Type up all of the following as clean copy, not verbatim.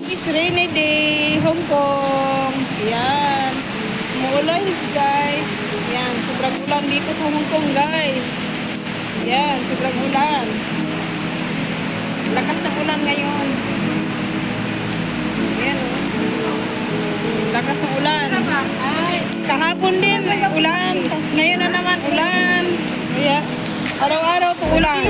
It's rainy day, Hong Kong. Yan. Umuulan guys. Yan, sobrang ulan dito sa Hong Kong guys. Yan, sobrang ulan. Lakas ng ulan ngayon. Yan. Lakas ng ulan. Ay, kahapon din ulan. Tapos ngayon na naman ulan. Kaya, araw-araw po ulan.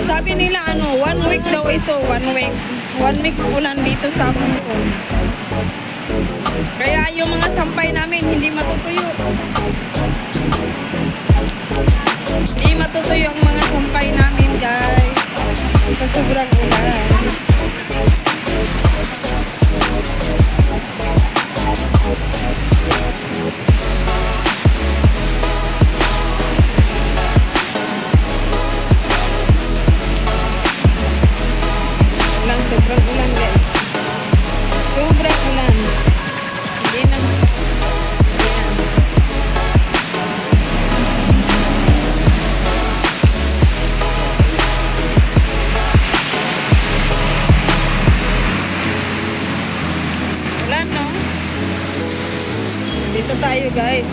Sabi nila 1 week daw ito, 1 week. 1 week ulan dito sa Hong Kong. Kaya yung mga sampay namin hindi matutuyo. Hindi matutuyo ang mga sampay namin guys. Sa sobrang ulan. Sobrang ulan guys. Sobrang ulan. Hindi na. Ayan. Ulan no? Dito tayo guys.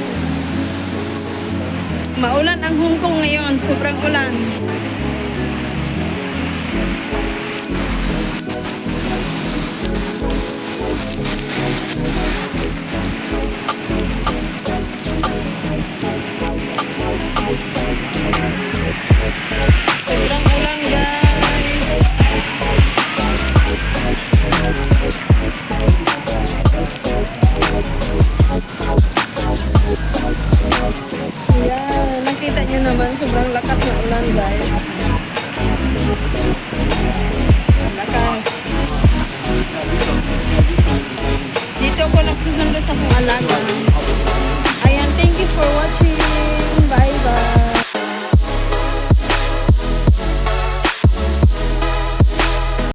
Maulan ang Hong Kong ngayon. Sobrang ulan. Sobrang ulan guys. Ayan, nakita nyo naman sobrang lakas ng ulan guys. Lakas. Dito ako nagsusundo sa kong alaga. Ayan, thank you for watching.